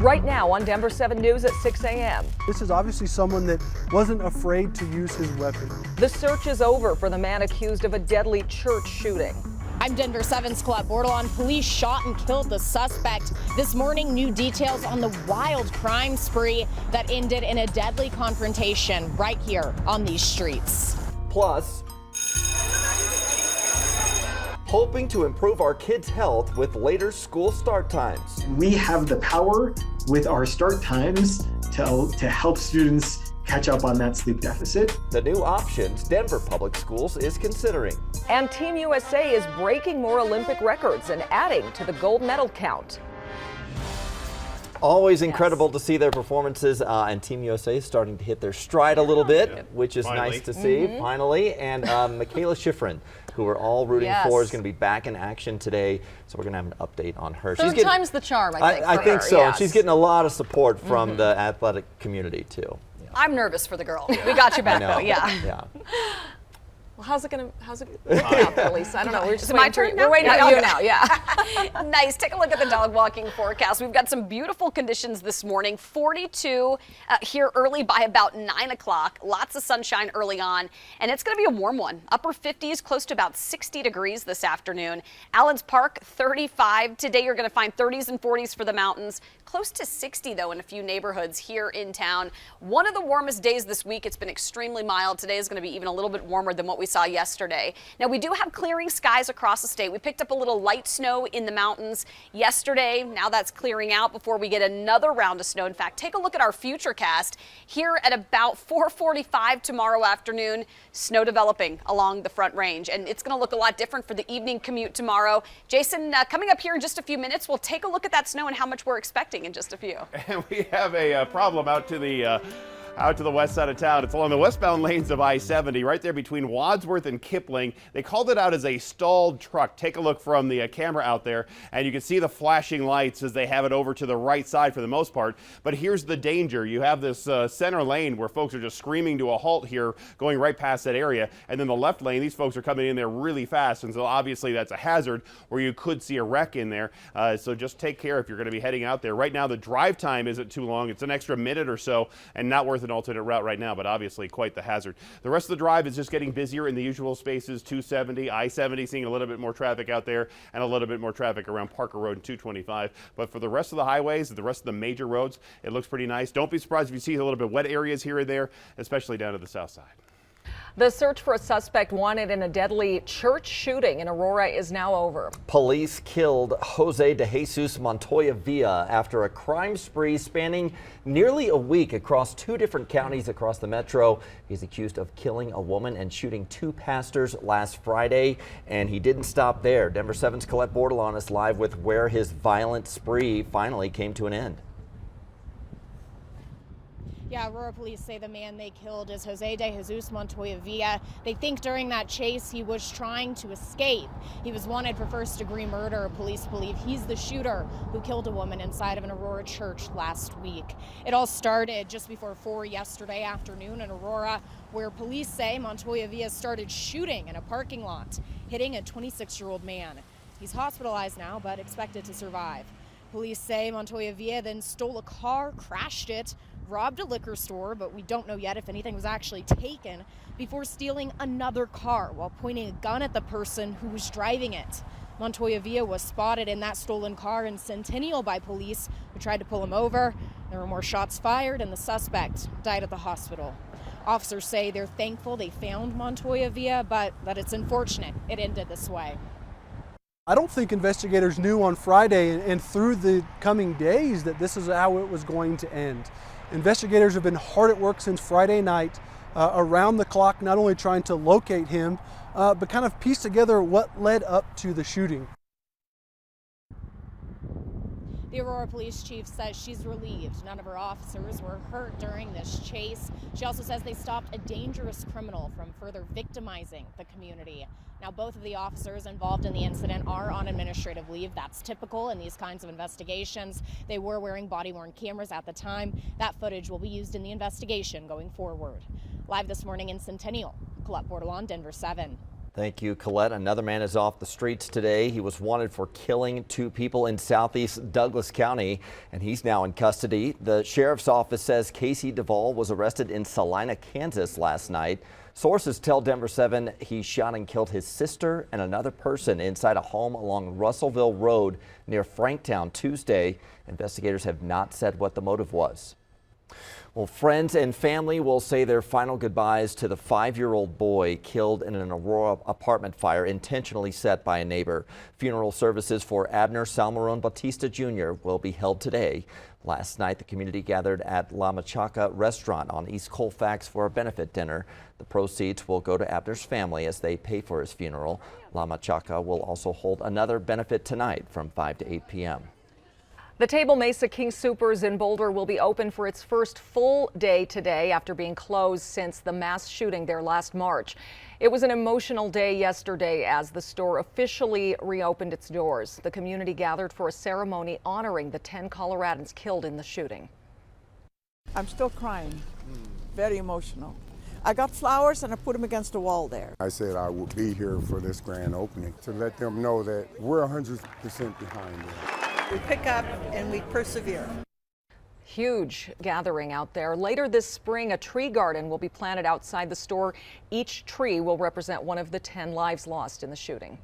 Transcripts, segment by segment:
Right now on Denver 7 News at 6 a.m. This is obviously someone that wasn't afraid to use his weapon. The search is over for the man accused of a deadly church shooting. I'm Denver 7's Colette Bordelon. Police shot and killed the suspect. This morning, new details on the wild crime spree that ended in a deadly confrontation right here on these streets. Plus, hoping to improve our kids' health with later school start times. We have the power with our start times to help students catch up on that sleep deficit. The new options Denver Public Schools is considering. And Team USA is breaking more Olympic records and adding to the gold medal count. Always incredible to see their performances, and Team USA is starting to hit their stride a little bit, which is nice to see, finally. And Michaela Schifrin, who we're all rooting for, is going to be back in action today, so we're going to have an update on her. Third time's the charm, I think. I think so, yes. and she's getting a lot of support from the athletic community, too. I'm nervous for the girl. We got your back, though, yeah. Well, how's it work out there, Lisa? I don't know. We're just my turn now? We're waiting on you now, yeah. Nice. Take a look at the dog walking forecast. We've got some beautiful conditions this morning. 42 here early by about 9 o'clock. Lots of sunshine early on, and it's going to be a warm one. Upper 50s, close to about 60 degrees this afternoon. Allens Park, 35. Today you're going to find 30s and 40s for the mountains. Close to 60, though, in a few neighborhoods here in town. One of the warmest days this week. It's been extremely mild. Today is going to be even a little bit warmer than what we saw yesterday. Now, we do have clearing skies across the state. We picked up a little light snow in the mountains yesterday. Now that's clearing out before we get another round of snow. In fact, take a look at our futurecast. Here at about 4:45 tomorrow afternoon, snow developing along the Front Range, and it's going to look a lot different for the evening commute tomorrow. Jason, coming up here in just a few minutes, we'll take a look at that snow and how much we're expecting in just a few. And we have a problem out to the west side of town. It's along the westbound lanes of I-70, right there between Wadsworth and Kipling. They called it out as a stalled truck. Take a look from the camera out there, and you can see the flashing lights as they have it over to the right side for the most part. But here's the danger. You have this center lane where folks are just screaming to a halt here, going right past that area. And then the left lane, these folks are coming in there really fast, and so obviously that's a hazard where you could see a wreck in there. So just take care if you're going to be heading out there. Right now, the drive time isn't too long. It's an extra minute or so, and not worth an alternate route right now, but obviously quite the hazard. The rest of the drive is just getting busier in the usual spaces. 270, I-70, seeing a little bit more traffic out there, and a little bit more traffic around Parker Road and 225. But for the rest of the highways, the rest of the major roads, it looks pretty nice. Don't be surprised if you see a little bit wet areas here and there, especially down to the south side. The search for a suspect wanted in a deadly church shooting in Aurora is now over. Police killed Jose de Jesus Montoya Villa after a crime spree spanning nearly a week across 2 different counties across the metro. He's accused of killing a woman and shooting 2 pastors last Friday, and he didn't stop there. Denver 7's Colette Bordelon is live with where his violent spree finally came to an end. Yeah, Aurora police say the man they killed is Jose de Jesus Montoya Villa. They think during that chase he was trying to escape. He was wanted for first-degree murder. Police believe he's the shooter who killed a woman inside of an Aurora church last week. It all started just before 4 yesterday afternoon in Aurora, where police say Montoya Villa started shooting in a parking lot, hitting a 26-year-old man. He's hospitalized now, but expected to survive. Police say Montoya Villa then stole a car, crashed it, robbed a liquor store, but we don't know yet if anything was actually taken, before stealing another car while pointing a gun at the person who was driving it. Montoya Villa was spotted in that stolen car in Centennial by police, who tried to pull him over. There were more shots fired, and the suspect died at the hospital. Officers say they're thankful they found Montoya Villa, but that it's unfortunate it ended this way. I don't think investigators knew on Friday and through the coming days that this is how it was going to end. Investigators have been hard at work since Friday night, around the clock, not only trying to locate him, but kind of piece together what led up to the shooting. The Aurora police chief says she's relieved none of her officers were hurt during this chase. She also says they stopped a dangerous criminal from further victimizing the community. Now, both of the officers involved in the incident are on administrative leave. That's typical in these kinds of investigations. They were wearing body-worn cameras at the time. That footage will be used in the investigation going forward. Live this morning in Centennial, Colette Bordelon, Denver 7. Thank you, Colette. Another man is off the streets today. He was wanted for killing 2 people in southeast Douglas County, and he's now in custody. The sheriff's office says Casey Duvall was arrested in Salina, Kansas last night. Sources tell Denver 7 he shot and killed his sister and another person inside a home along Russellville Road near Franktown Tuesday. Investigators have not said what the motive was. Well, friends and family will say their final goodbyes to the 5-year-old boy killed in an Aurora apartment fire intentionally set by a neighbor. Funeral services for Abner Salmarón Bautista Jr. will be held today. Last night, the community gathered at La Machaca restaurant on East Colfax for a benefit dinner. The proceeds will go to Abner's family as they pay for his funeral. La Machaca will also hold another benefit tonight from 5 to 8 p.m. The Table Mesa King Soopers in Boulder will be open for its first full day today after being closed since the mass shooting there last March. It was an emotional day yesterday as the store officially reopened its doors. The community gathered for a ceremony honoring the 10 Coloradans killed in the shooting. I'm still crying, very emotional. I got flowers and I put them against the wall there. I said I would be here for this grand opening to let them know that we're 100% behind them. We pick up and we persevere. Huge gathering out there. Later this spring, a tree garden will be planted outside the store. Each tree will represent one of the 10 lives lost in the shooting.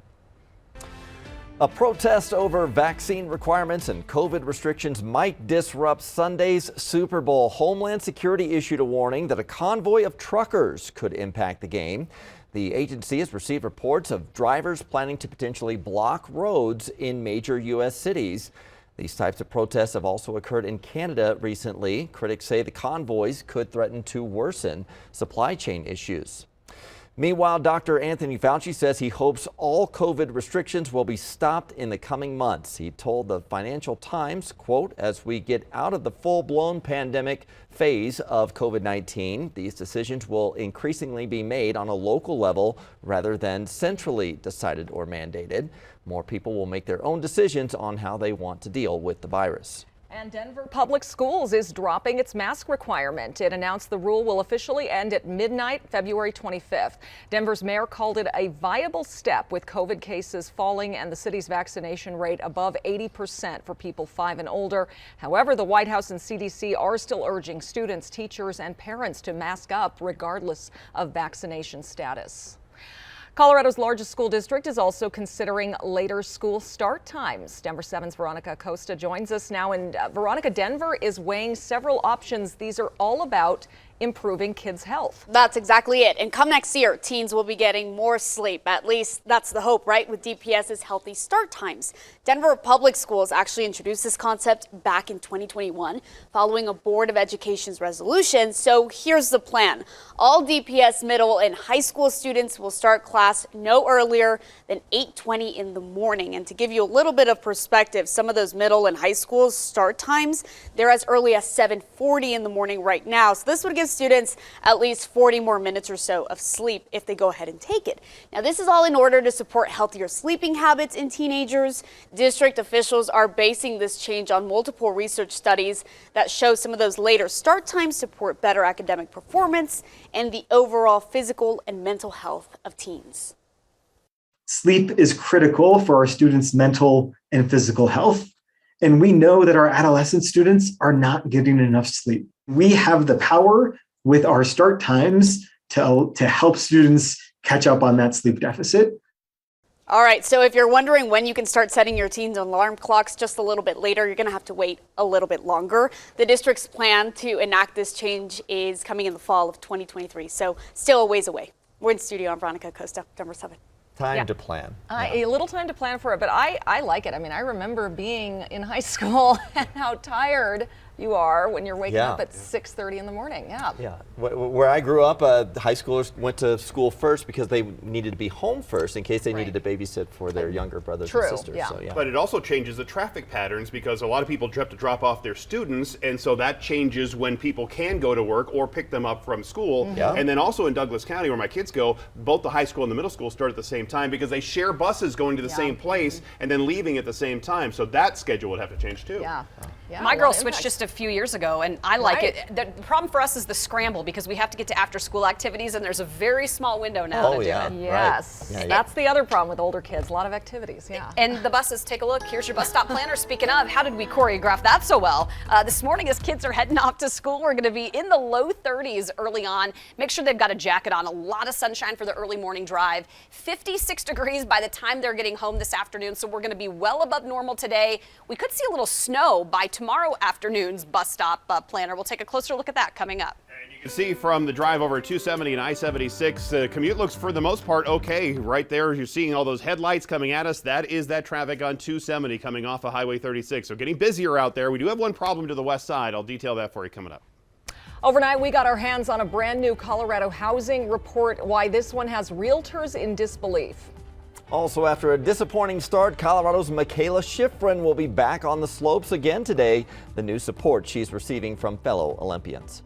A protest over vaccine requirements and COVID restrictions might disrupt Sunday's Super Bowl. Homeland Security issued a warning that a convoy of truckers could impact the game. The agency has received reports of drivers planning to potentially block roads in major U.S. cities. These types of protests have also occurred in Canada recently. Critics say the convoys could threaten to worsen supply chain issues. Meanwhile, Dr. Anthony Fauci says he hopes all COVID restrictions will be stopped in the coming months. He told the Financial Times, quote, as we get out of the full-blown pandemic phase of COVID-19, these decisions will increasingly be made on a local level rather than centrally decided or mandated. More people will make their own decisions on how they want to deal with the virus. And Denver Public Schools is dropping its mask requirement. It announced the rule will officially end at midnight, February 25th. Denver's mayor called it a viable step with COVID cases falling and the city's vaccination rate above 80% for people 5 and older. However, the White House and CDC are still urging students, teachers, and parents to mask up regardless of vaccination status. Colorado's largest school district is also considering later school start times. Denver 7's Veronica Acosta joins us now. And Veronica, Denver is weighing several options. These are all about improving kids' health. That's exactly it. And come next year, teens will be getting more sleep. At least that's the hope, right? With DPS's healthy start times. Denver Public Schools actually introduced this concept back in 2021 following a Board of Education's resolution. So here's the plan. All DPS middle and high school students will start class no earlier than 8:20 in the morning. And to give you a little bit of perspective, some of those middle and high school start times, they're as early as 7:40 in the morning right now. So this would give students at least 40 more minutes or so of sleep if they go ahead and take it. Now, this is all in order to support healthier sleeping habits in teenagers. District officials are basing this change on multiple research studies that show some of those later start times support better academic performance and the overall physical and mental health of teens. Sleep is critical for our students' mental and physical health. And we know that our adolescent students are not getting enough sleep. We have the power with our start times to help students catch up on that sleep deficit. All right, so if you're wondering when you can start setting your teens' alarm clocks just a little bit later, you're going to have to wait a little bit longer. The district's plan to enact this change is coming in the fall of 2023, so still a ways away. We're in studio. I'm Veronica Acosta, Denver 7. Time to plan. A little time to plan for it, but I like it. I mean, I remember being in high school and how tired you are when you're waking up at 6:30 in the morning. Yeah. Where I grew up, high schoolers went to school first because they needed to be home first in case they needed to babysit for their younger brothers and sisters. Yeah. So, yeah. But it also changes the traffic patterns because a lot of people have to drop off their students, and so that changes when people can go to work or pick them up from school. And then also in Douglas County, where my kids go, both the high school and the middle school start at the same time because they share buses going to the same place and then leaving at the same time. So that schedule would have to change too. Yeah. Yeah, My a girl lot of switched impacts. just a few years ago, and I like Right. it. The problem for us is the scramble because we have to get to after-school activities, and there's a very small window now Oh, to yeah. do it. Yes, Right. Yeah, that's the other problem with older kids. A lot of activities. Yeah. And the buses, take a look. Here's your bus stop planner. Speaking of, how did we choreograph that so well? This morning, as kids are heading off to school, we're going to be in the low 30s early on. Make sure they've got a jacket on. A lot of sunshine for the early morning drive. 56 degrees by the time they're getting home this afternoon, so we're going to be well above normal today. We could see a little snow by tomorrow afternoon's bus stop planner. We'll take a closer look at that coming up. You can see from the drive over 270 and I-76, the commute looks for the most part okay. Right there, you're seeing all those headlights coming at us. That is that traffic on 270 coming off of Highway 36. So getting busier out there. We do have one problem to the west side. I'll detail that for you coming up. Overnight, we got our hands on a brand new Colorado housing report. Why this one has realtors in disbelief. Also, after a disappointing start, Colorado's Michaela Schifrin will be back on the slopes again today. The new support she's receiving from fellow Olympians.